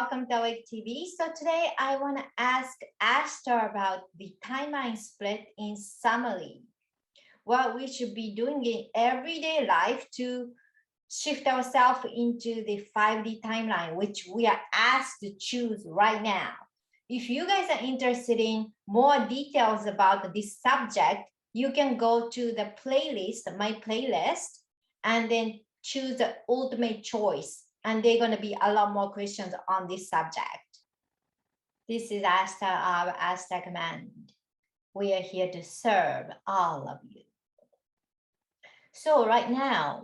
welcome to Awake TV. So today I want to ask Ashtar about the timeline split in summary. What we should be doing in everyday life to shift ourselves into the 5D timeline, which we are asked to choose right now. If you guys are interested in more details about this subject, you can go to the playlist, my playlist, and then choose the ultimate choice. And there are going to be a lot more questions on this subject. This is Ashtar of Ashtarcommand. We are here to serve all of you. So right now,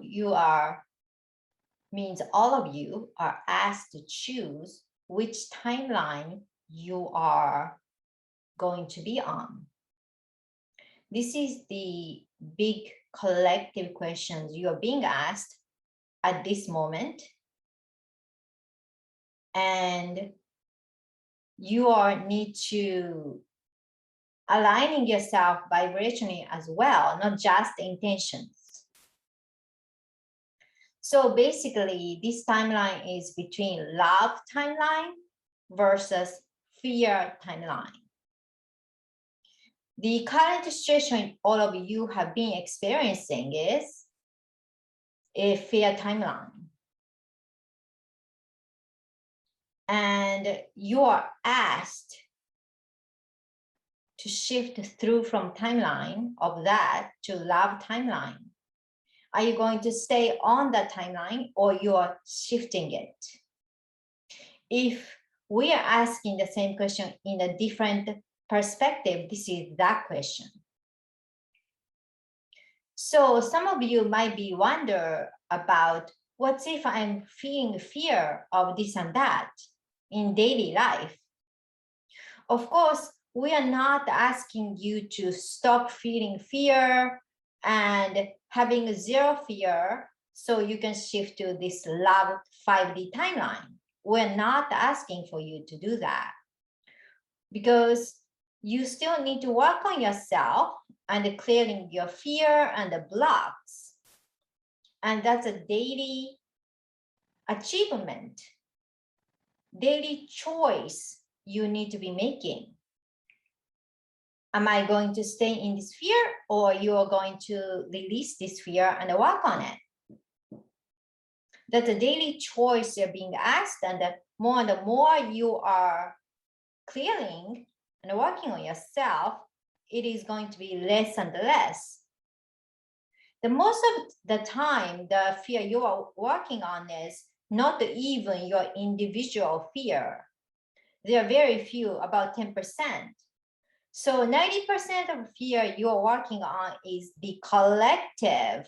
all of you are asked to choose which timeline you are going to be on. This is the big collective questions you are being asked at this moment. And you need to aligning yourself vibrationally as well, not just intentions. So basically, this timeline is between love timeline versus fear timeline. The current situation all of you have been experiencing is a fear timeline. And you are asked to shift through from timeline of that to love timeline. Are you going to stay on that timeline or you are shifting it? If we are asking the same question in a different perspective, this is that question. So some of you might be wonder about what if I'm feeling fear of this and that in daily life. Of course, we are not asking you to stop feeling fear and having zero fear so you can shift to this love 5D timeline. We're not asking for you to do that because you still need to work on yourself and clearing your fear and the blocks. And that's a daily achievement, daily choice you need to be making. Am I going to stay in this fear or you are going to release this fear and work on it? That's a daily choice you're being asked, and the more you are clearing and working on yourself, it is going to be less and less. The most of the time, the fear you are working on is not even your individual fear. There are very few, about 10%. So 90% of fear you are working on is the collective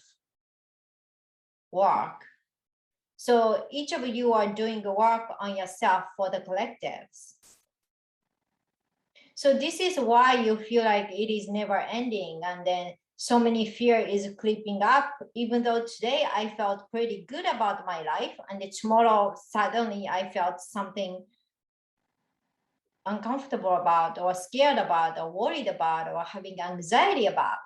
work. So each of you are doing the work on yourself for the collectives. So this is why you feel like it is never ending, and then so many fear is creeping up, even though today I felt pretty good about my life, and tomorrow suddenly I felt something uncomfortable about or scared about or worried about or having anxiety about.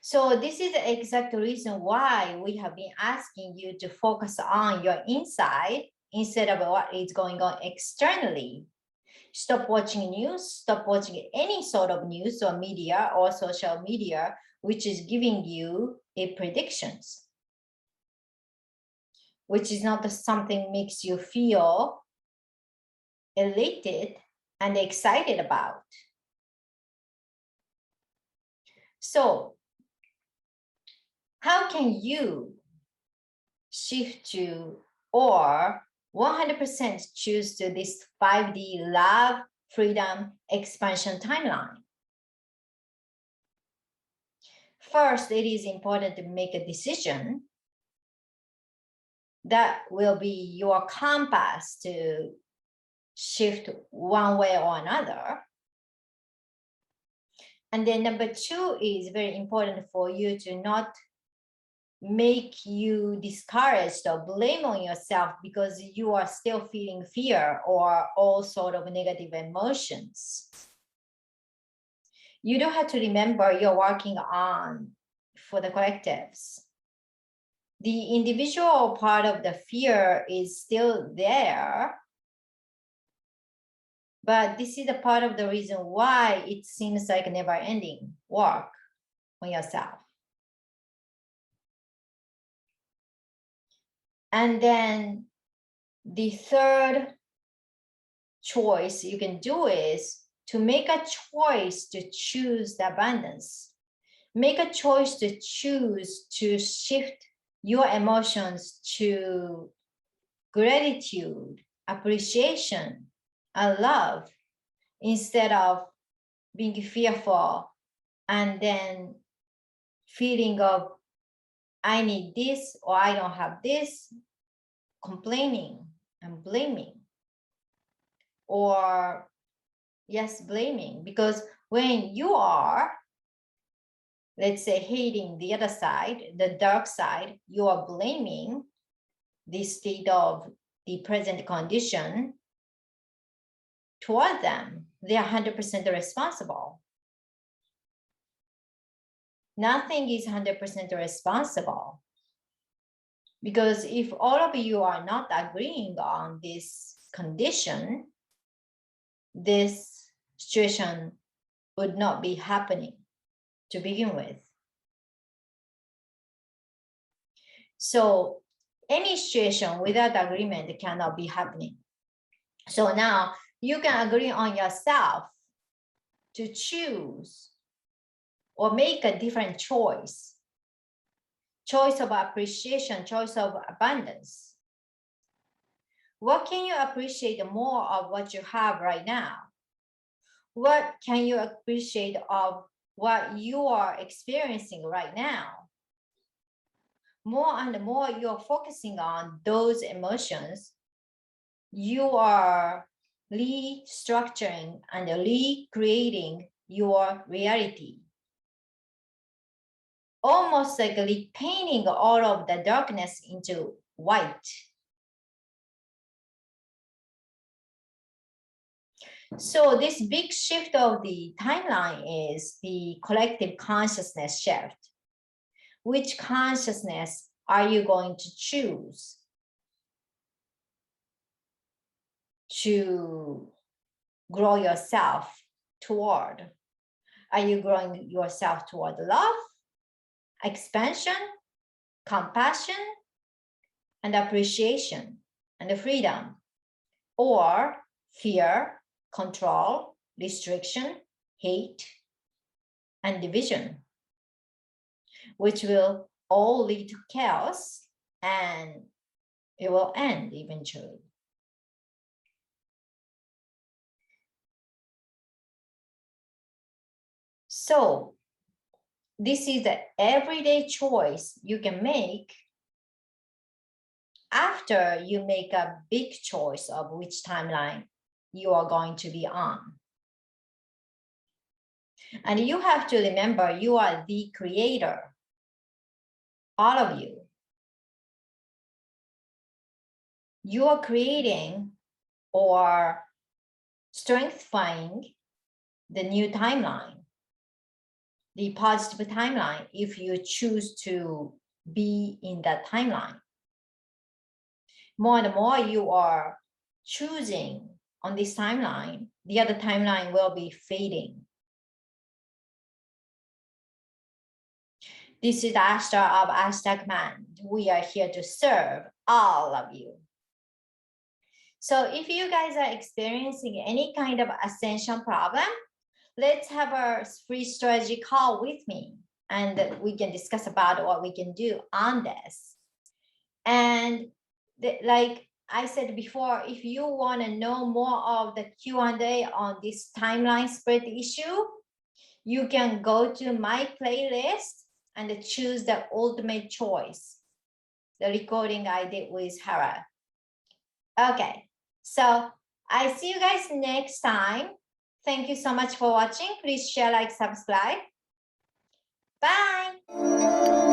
So this is the exact reason why we have been asking you to focus on your inside instead of what is going on externally. Stop watching news, stop watching any sort of news or media or social media, which is giving you a predictions, which is not something makes you feel elated and excited about. So how can you shift to or 100% choose to this 5D love, freedom, expansion timeline? First, it is important to make a decision that will be your compass to shift one way or another. And then number two is very important for you to not make you discouraged or blame on yourself because you are still feeling fear or all sort of negative emotions. You don't have to remember you're working on for the collectives. the individual part of the fear is still there, but this is a part of the reason why it seems like never-ending work on yourself. And then the third choice you can do is to make a choice to choose the abundance. Make a choice to choose to shift your emotions to gratitude, appreciation, and love, instead of being fearful and then feeling of I need this or I don't have this, complaining and blaming. Or yes, blaming, because when you are, let's say, hating the other side, the dark side, you are blaming the state of the present condition toward them. They are 100% responsible. Nothing is 100% responsible. Because if all of you are not agreeing on this condition, this situation would not be happening to begin with. So any situation without agreement cannot be happening. So now you can agree on yourself to choose or make a different choice. Choice of appreciation, choice of abundance. What can you appreciate more of what you have right now? What can you appreciate of what you are experiencing right now? More and more you're focusing on those emotions, you are restructuring and recreating your reality. Almost like repainting all of the darkness into white. So this big shift of the timeline is the collective consciousness shift. Which consciousness are you going to choose to grow yourself toward? Are you growing yourself toward love, expansion, compassion, and appreciation, and freedom? Or fear, control, restriction, hate, and division, which will all lead to chaos and it will end eventually. So this is the everyday choice you can make after you make a big choice of which timeline you are going to be on. And you have to remember you are the creator, all of you. You are creating or strengthening the new timeline, the positive timeline, if you choose to be in that timeline. More and more you are choosing on this timeline, the other timeline will be fading. This is Ashtar of Ashtarcommand. We are here to serve all of you. So if you guys are experiencing any kind of ascension problem, let's have a free strategy call with me and we can discuss about what we can do on this. And like I said before, if you want to know more of the Q&A on this timeline spread issue, you can go to my playlist and choose the ultimate choice, the recording I did with Hara. Okay, so I see you guys next time. Thank you so much for watching. Please share, like, subscribe. Bye.